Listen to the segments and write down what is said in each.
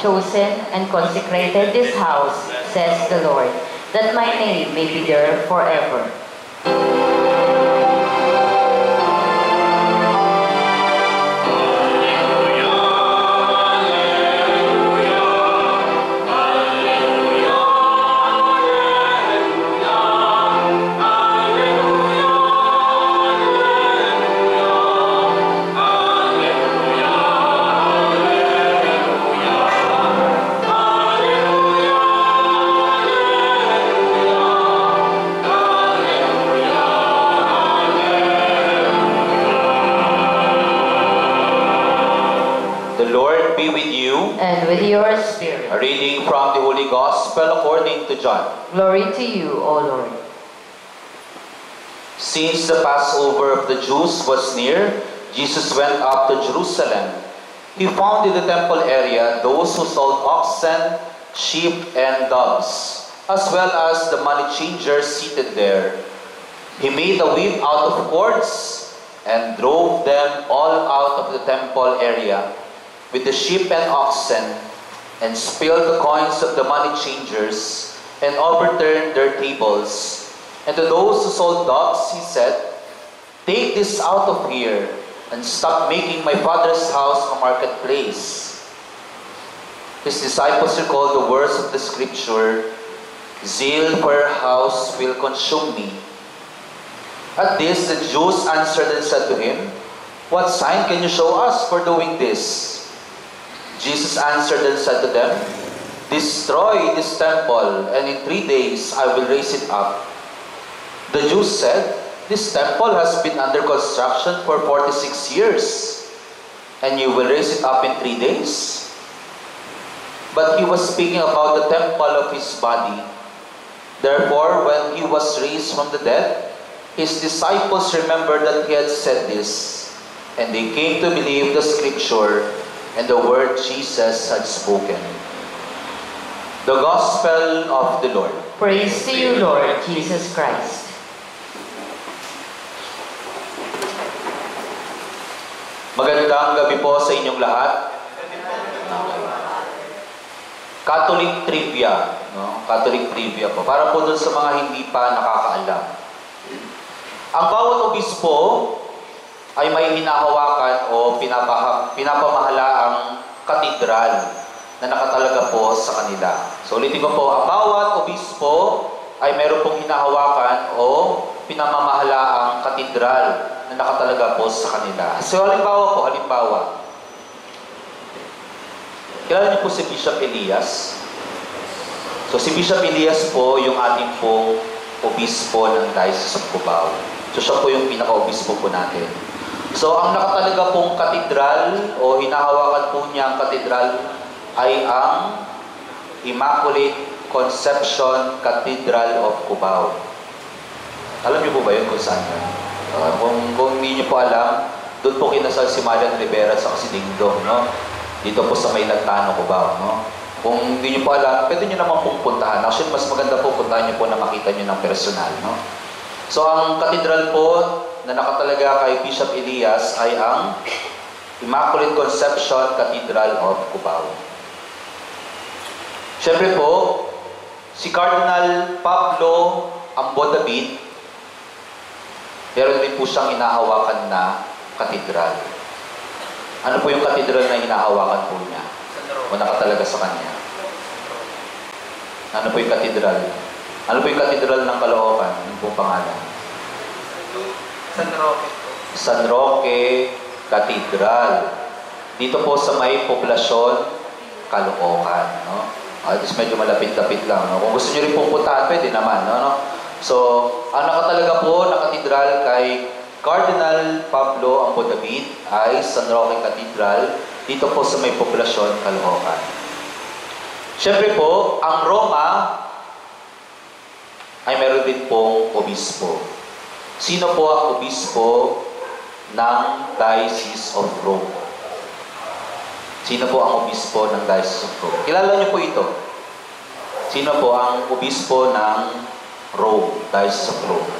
chosen and consecrated this house, says the Lord, that my name may be there forever. And with your spirit. A reading from the Holy Gospel according to John. Glory to you, O Lord. Since the Passover of the Jews was near, Jesus went up to Jerusalem. He found in the temple area those who sold oxen, sheep, and doves, as well as the money changers seated there. He made a whip out of cords and drove them all out of the temple area with the sheep and oxen, and spilled the coins of the money changers, and overturned their tables. And to those who sold doves, he said, "Take this out of here, and stop making my Father's house a marketplace." His disciples recalled the words of the scripture, "Zeal for your house will consume me." At this, the Jews answered and said to him, "What sign can you show us for doing this?" Jesus answered and said to them, "Destroy this temple, and in 3 days I will raise it up." The Jews said, "This temple has been under construction for 46 years, and you will raise it up in 3 days?" But he was speaking about the temple of his body. Therefore, when he was raised from the dead, his disciples remembered that he had said this, and they came to believe the scripture and the word Jesus had spoken. The Gospel of the Lord. Praise to you, Lord Jesus Christ. Magandang gabi po sa inyong lahat. Catholic trivia, no? Catholic trivia po. Para po dun sa mga hindi pa nakakaalam. Ang bawat obispo ay may hinahawakan o pinapamahalaang katedral na nakatalaga po sa kanila. So ulitin ko po, ang bawat obispo ay meron pong hinahawakan o pinamamahalaang katedral na nakatalaga po sa kanila. So halimbawa, kilala niyo po si Bishop Elias? So si Bishop Elias po yung ating pong obispo ng Diocese of Cubao. So siya po yung pinaka-obispo po natin. So, ang nakatalaga pong katedral o hinahawakan po niyang katedral ay ang Immaculate Conception Cathedral of Cubao. Alam niyo po ba yun kung saan yun? Kung hindi niyo po alam, doon po kinasal si Marian Rivera sa si Dingdong, no? Dito po sa may Lantano, Cubao, no? Kung hindi niyo po alam, pwede niyo naman pong puntahan. Actually, mas maganda po puntahan niyo po na makita niyo ng personal, no? So, ang katedral po na nakatalaga kay Bishop Elias ay ang Immaculate Conception Cathedral of Cubao. Siyempre po, si Cardinal Pablo Ambo David, meron din po siyang hinahawakan na katedral. Ano po yung katedral na hinahawakan po niya? O nakatalaga sa kanya? Ano po yung katedral? Ano po yung katedral ng Caloocan? Ano po pangalan? San Roque. San Roque Cathedral. Dito po sa may poblasyon, Caloocan. No? At least medyo malapit-lapit lang. No? Kung gusto nyo rin pong puntahan, pwede naman. No? So, ang nakatalaga po na katedral kay Cardinal Pablo Ambo David ay San Roque Cathedral. Dito po sa may poblasyon, Caloocan. Siyempre po, ang Roma ay meron din pong obispo. Sino po ang obispo ng Diocese of Rome? Sino po ang obispo ng Diocese of Rome? Kilala niyo po ito. Sino po ang obispo ng Rome, Diocese of Rome?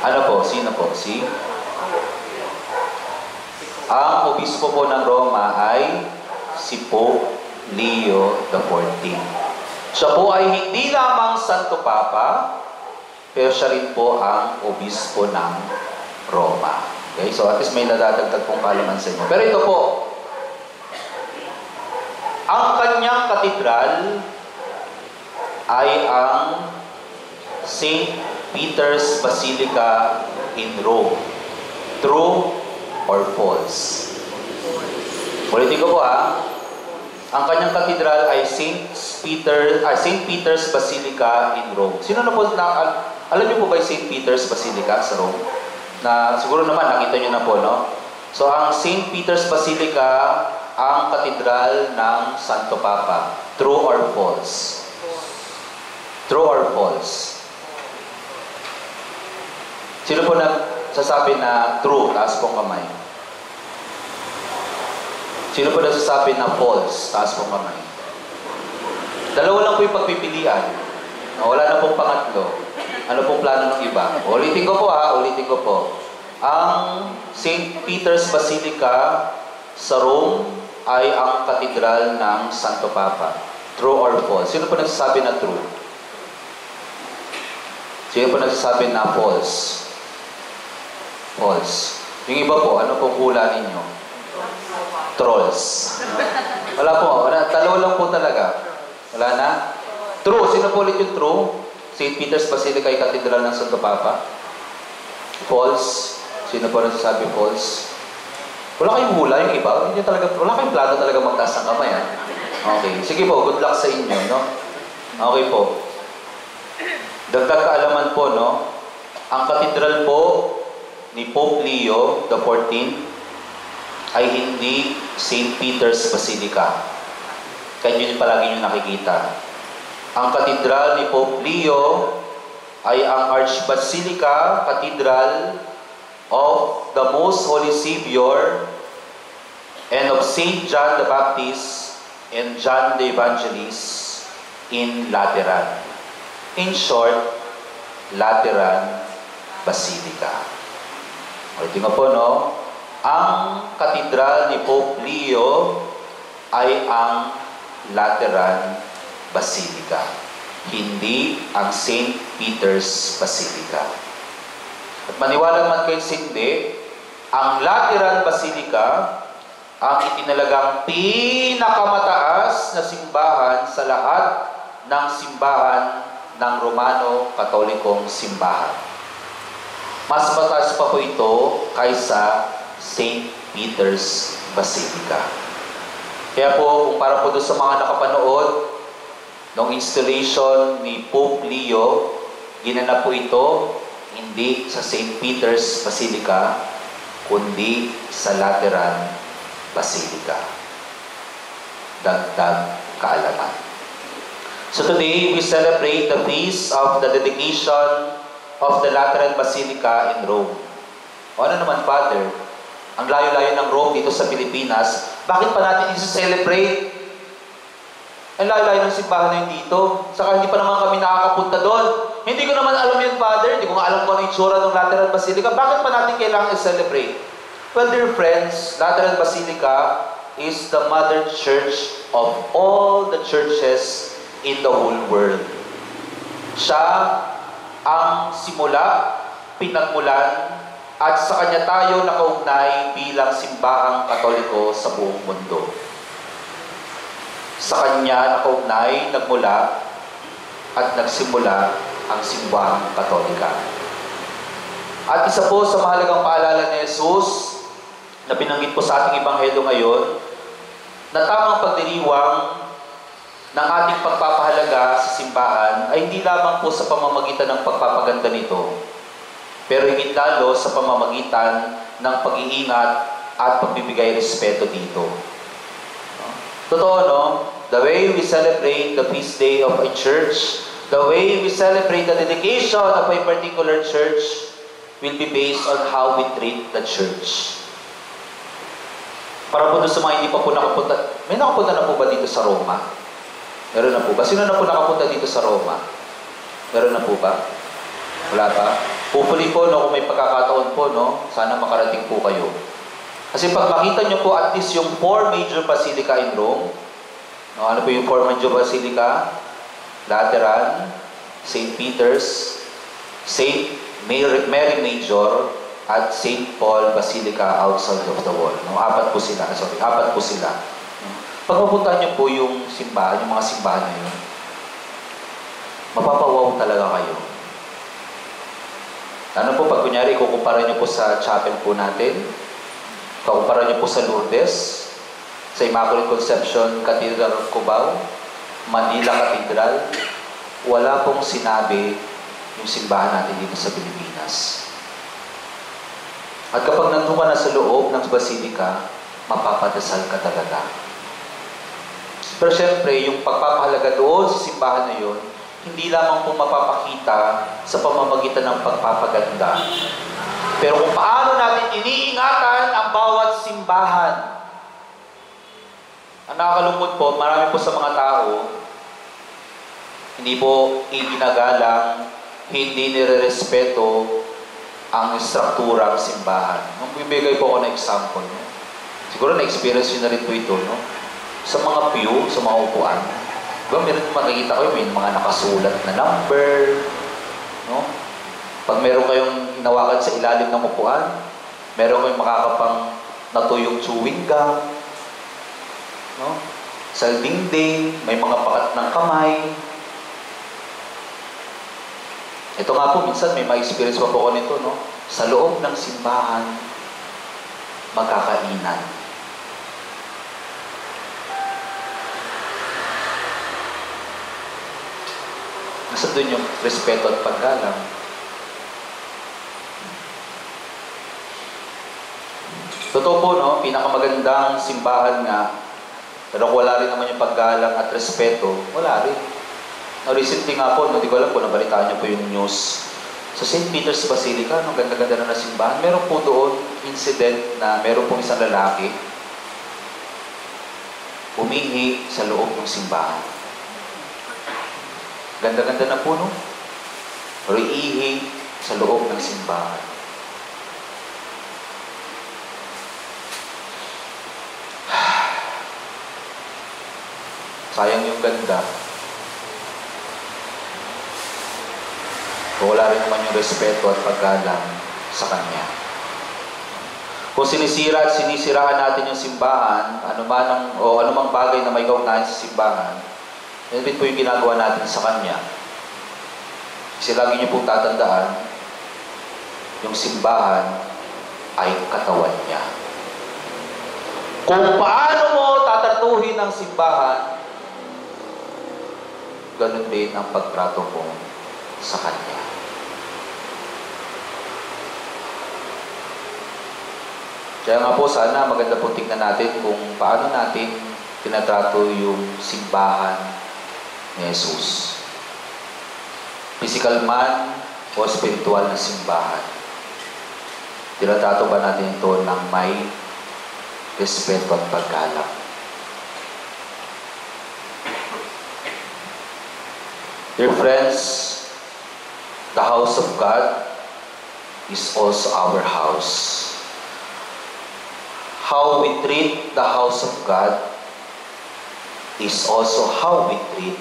Ano po? Sino po? Si Ang obispo po ng Roma ay si Pope Leo XIV. Siya po ay hindi lamang Santo Papa, pero siya rin po ang obispo ng Roma. Okay? So at least may nadadagdag pong kaalaman sa inyo. Pero ito po, ang kanyang katedral ay ang St. Peter's Basilica in Rome. True or false? Ulitin ko po ang kanyang katedral ay St. Peter's Basilica in Rome. Sino na po, alam niyo po ba yung St. Peter's Basilica sa Rome? Na siguro naman nakita niyo na po, no? So ang St. Peter's Basilica, ang katedral ng Santo Papa. True or false? True or false? Sino po nagsasabi na true? Taas pong kamay. Sino po nagsasabi na false? Taas pong kamay. Dalawa lang po yung pagpipilian. Wala na pong pangatlo. Ano pong plano ng iba? Ulitin ko po ulitin ko po. Ang St. Peter's Basilica sa Rome ay ang katedral ng Santo Papa. True or false? Sino po nagsasabi na true? Sino po nagsasabi na false? False. Yung iba po, ano pong hula ninyo? Trolls. Wala po. Dalawa lang po talaga. Wala na? True. Sino po ulit yung true? St. Peter's Basilica ay katedral ng Santo Papa. False. Sino po nagsasabi false? Wala kayong hula yung iba. Hindi talaga, wala kayong plano talaga magtaas ng kamay. Okay. Sige po. Good luck sa inyo. No? Okay po. Dagdag kaalaman po, no? Ang katedral po ni Pope Leo XIV ay hindi St. Peter's Basilica. Kaya yun palagi nyo nakikita. Ang katedral ni Pope Leo ay ang Archbasilica Cathedral of the Most Holy Savior and of St. John the Baptist and John the Evangelist in Lateran. In short, Lateran Basilica. O, tingnan po, no? Ang katedral ni Pope Leo ay ang Lateran Basilica. Hindi ang St. Peter's Basilica. At maniwala man kayo hindi, ang Lateran Basilica ang itinalagang pinakamataas na simbahan sa lahat ng simbahan ng Romano-Katolikong simbahan. Mas mataas pa po ito kaysa St. Peter's Basilica. Kaya po, kung para po doon sa mga nakapanood ng installation ni Pope Leo, ginanap po ito hindi sa St. Peter's Basilica, kundi sa Lateran Basilica. Dagdag kaalaman. So today, we celebrate the feast of the dedication of the Lateran Basilica in Rome. O ano naman, Father? Ang layo-layo ng Rome dito sa Pilipinas, bakit pa natin i-celebrate? Ang layo-layo ng simbahan na yun dito. Saka hindi pa naman kami nakakapunta doon. Hindi ko naman alam yun, Father. Hindi ko nga alam kung ano yung itsura ng Lateran Basilica. Bakit pa natin kailangan i-celebrate? Well, dear friends, Lateran Basilica is the mother church of all the churches in the whole world. Siya ang simula, pinagmulan, at sa kanya tayo nakaugnay bilang simbahang Katoliko sa buong mundo. Sa kanya nakaugnay, nagmula, at nagsimula ang simbahang Katolika. At isa po sa mahalagang paalala ni Jesus, na binanggit po sa ating Ebanghelyo ngayon, na tamang pagdiriwang ng ating pagpapahalaga sa simbahan ay hindi lamang po sa pamamagitan ng pagpapaganda nito, pero higit lalo sa pamamagitan ng pag-iingat at pagbibigay respeto dito. Totoo, no? The way we celebrate the feast day of a church, the way we celebrate the dedication of a particular church will be based on how we treat the church. Para po doon sa mga hindi pa po nakapunta, may nakapunta na po ba dito sa Roma? Meron na po ba? Sino na po nakapunta dito sa Roma? Meron na po ba? Wala pa? Hopefully po, no, kung may pagkakataon po, no, sana makarating po kayo. Kasi pag makita nyo po at least yung 4 major basilica in Rome, no, ano po yung 4 major basilica? Lateran, St. Peter's, St. Mary Major, at St. Paul Basilica outside of the wall. No, 4 po sila. Pag mapuntahan nyo po yung simbahan, yung mga simbahan na yun, mapapawaw talaga kayo. Ano po, pag kunyari, kukumpara nyo po sa chapel po natin, kukumpara nyo po sa Lourdes, sa Immaculate Conception Cathedral of Cubao, Manila Cathedral, wala pong sinabi yung simbahan natin dito sa Pilipinas. At kapag nandun ka na sa loob ng basilika, mapapadasal ka talaga. Pero syempre, yung pagpapahalaga doon sa simbahan na yun, hindi lamang po mapapakita sa pamamagitan ng pagpapaganda. Pero kung paano natin iniingatan ang bawat simbahan. Ang nakakalungkot po, marami po sa mga tao, hindi po iginagalang, hindi nire-respeto ang strukturang simbahan. Magbibigay po ako ng example. No? Siguro na-experience nyo na rin po ito. No? Sa mga pew, sa mga upuan, diba, meron makikita ko may mga nakasulat na number. No? Pag meron kayong hinawakan sa ilalim ng upuan, meron kayong makakapang natuyong chewing gum. No? Sa dingding, may mga pakat ng kamay. Ito nga po, minsan may ma-experience pa po ako nito, no? Sa loob ng simbahan, magkakainan. Nasa doon yung respeto at paggalang. Totoo po, no? Pinakamagandang simbahan nga, pero wala rin naman yung paggalang at respeto, wala rin. Recently nga po, hindi ko alam kung nabalitaan niyo po yung news. Sa St. Peter's Basilica, no, ganda-ganda na simbahan, meron po doon incident na meron pong isang lalaki umihi sa loob ng simbahan. Ganda-ganda na po, no? Pero ihi sa loob ng simbahan. Sayang yung ganda. Wala rin naman yung respeto at paggalang sa Kanya. Kung sinisira at sinisiraan natin yung simbahan, anumang bagay na may kaugnayan sa simbahan, yan din po yung ginagawa natin sa Kanya. Kasi lagi niyo pong tatandaan, yung simbahan ay katawan niya. Kung paano mo tatratuhin ang simbahan, ganun din ang pagtrato mo sa Kanya. Kaya nga po, sana maganda po tingnan natin kung paano natin tinatrato yung simbahan ni Jesus. Physical man o spiritual na simbahan. Tinatrato ba natin ito ng may respeto at paggalang? Dear friends, the house of God is also our house. How we treat the house of God is also how we treat